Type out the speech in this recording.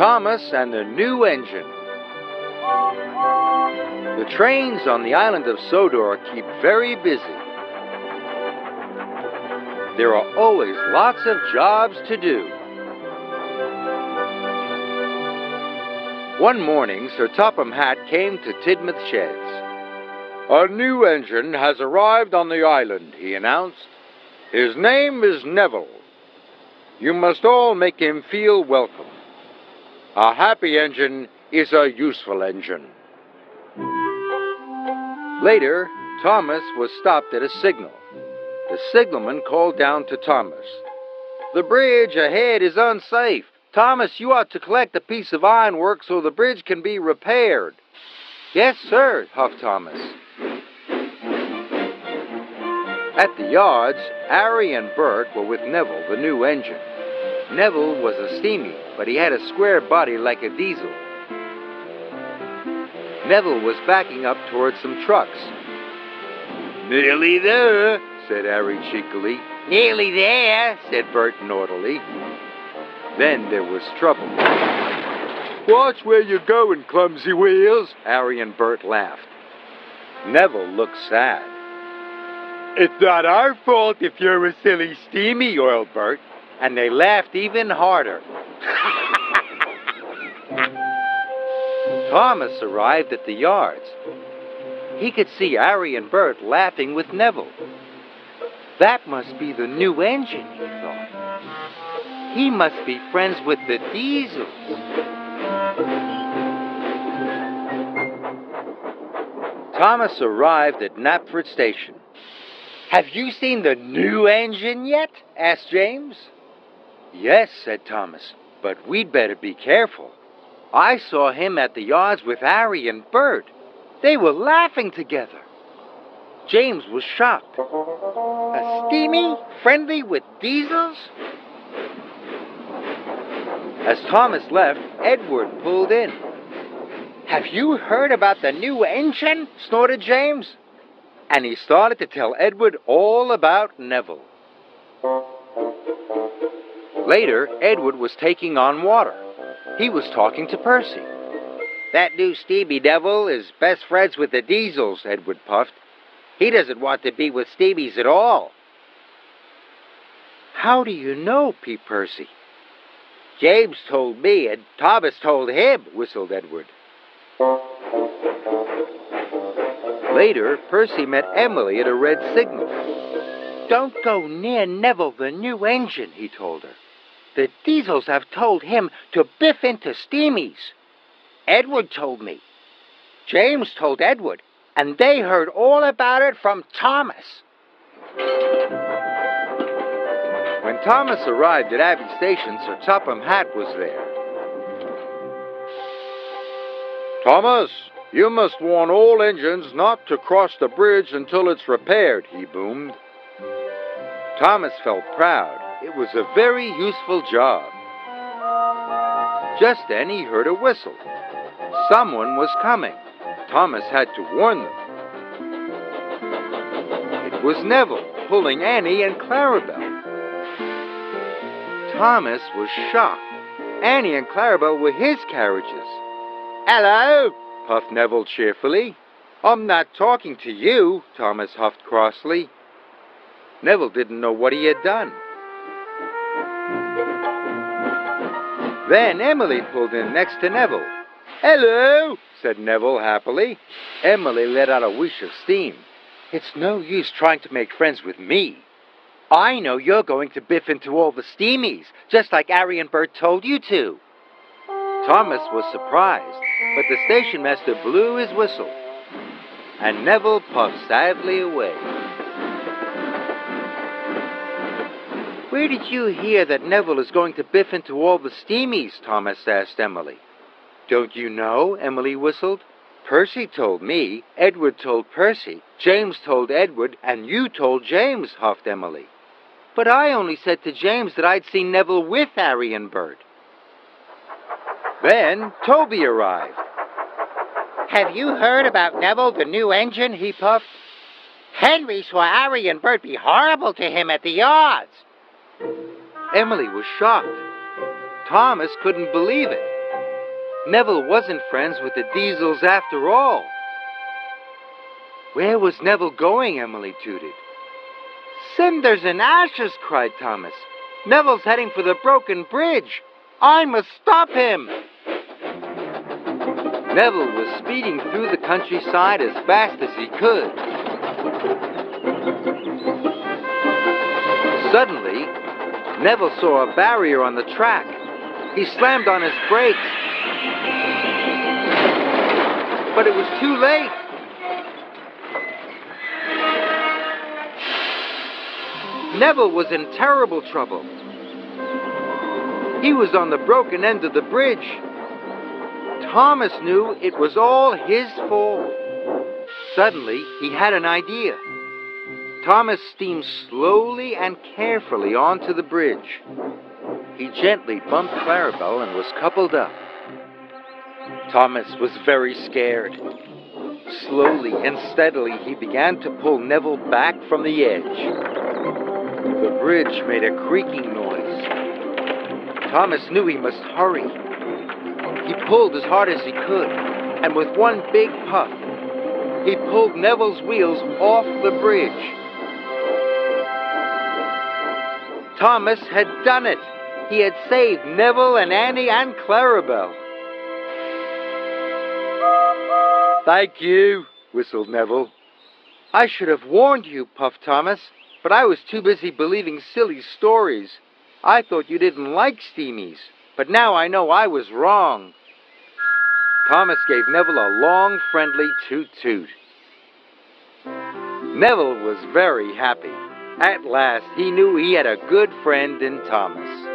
Thomas and the New Engine. The trains on the island of Sodor keep very busy. There are always lots of jobs to do. One morning, Sir Topham Hatt came to Tidmouth Sheds. "A new engine has arrived on the island," he announced. "His name is Neville. You must all make him feel welcome. A happy engine is a useful engine." Later, Thomas was stopped at a signal. The signalman called down to Thomas. "The bridge ahead is unsafe. Thomas, you ought to collect a piece of ironwork so the bridge can be repaired." "Yes, sir," huffed Thomas. At the yards, Harry and Bert were with Neville, the new engine. Neville was a steamy, but he had a square body like a diesel. Neville was backing up towards some trucks. "Nearly there," said Harry cheekily. "Nearly there," said Bert naughtily. Then there was trouble. "Watch where you're going, clumsy wheels," Harry and Bert laughed. Neville looked sad. "It's not our fault if you're a silly steamy," oiled Bert, and they laughed even harder. Thomas arrived at the yards. He could see Harry and Bert laughing with Neville. That must be the new engine, he thought. He must be friends with the Diesels. Thomas arrived at Knapford Station. "Have you seen the new engine yet?" asked James. "Yes," said Thomas, "but we'd better be careful. I saw him at the yards with Harry and Bert. They were laughing together." James was shocked. "A steamy, friendly with Diesels?" As Thomas left, Edward pulled in. "Have you heard about the new engine?" snorted James. And he started to tell Edward all about Neville. Later, Edward was taking on water. He was talking to Percy. "That new Stevie Devil is best friends with the Diesels," Edward puffed. "He doesn't want to be with Stevies at all." "How do you know?" peeped Percy. "James told me, and Thomas told him," whistled Edward. Later, Percy met Emily at a red signal. "Don't go near Neville, the new engine," he told her. "The Diesels have told him to biff into steamies. Edward told me. James told Edward, and they heard all about it from Thomas." When Thomas arrived at Abbey Station, Sir Topham Hatt was there. "Thomas, you must warn all engines not to cross the bridge until it's repaired," he boomed. Thomas felt proud. It was a very useful job. Just then he heard a whistle. Someone was coming. Thomas had to warn them. It was Neville, pulling Annie and Clarabelle. Thomas was shocked. Annie and Clarabelle were his carriages. "Hello," puffed Neville cheerfully. "I'm not talking to you," Thomas huffed crossly. Neville didn't know what he had done. Then Emily pulled in next to Neville. "Hello," said Neville happily. Emily let out a whoosh of steam. "It's no use trying to make friends with me. I know you're going to biff into all the steamies, just like Harry and Bert told you to." Thomas was surprised, but the station master blew his whistle, and Neville puffed sadly away. "Where did you hear that Neville is going to biff into all the steamies?" Thomas asked Emily. "Don't you know?" Emily whistled. "Percy told me, Edward told Percy, James told Edward, and you told James," huffed Emily. "But I only said to James that I'd seen Neville with Harry and Bert." Then Toby arrived. "Have you heard about Neville, the new engine?" he puffed. "Henry saw Harry and Bert be horrible to him at the yards." Emily was shocked. Thomas couldn't believe it. Neville wasn't friends with the Diesels after all. Where was Neville going? Emily tooted. Cinders and ashes, cried Thomas. Neville's heading for the broken bridge. I must stop him. Neville was speeding through the countryside as fast as he could. Suddenly, Neville saw a barrier on the track. He slammed on his brakes. But it was too late. Neville was in terrible trouble. He was on the broken end of the bridge. Thomas knew it was all his fault. Suddenly, he had an idea. Thomas steamed slowly and carefully onto the bridge. He gently bumped Clarabelle and was coupled up. Thomas was very scared. Slowly and steadily, he began to pull Neville back from the edge. The bridge made a creaking noise. Thomas knew he must hurry. He pulled as hard as he could, and with one big puff, he pulled Neville's wheels off the bridge. Thomas had done it. He had saved Neville and Annie and Clarabelle. Thank you, whistled Neville. I should have warned you, puffed Thomas, but I was too busy believing silly stories. I thought you didn't like steamies, but now I know I was wrong. Thomas gave Neville a long, friendly toot-toot. Neville was very happy. At last, he knew he had a good friend in Thomas.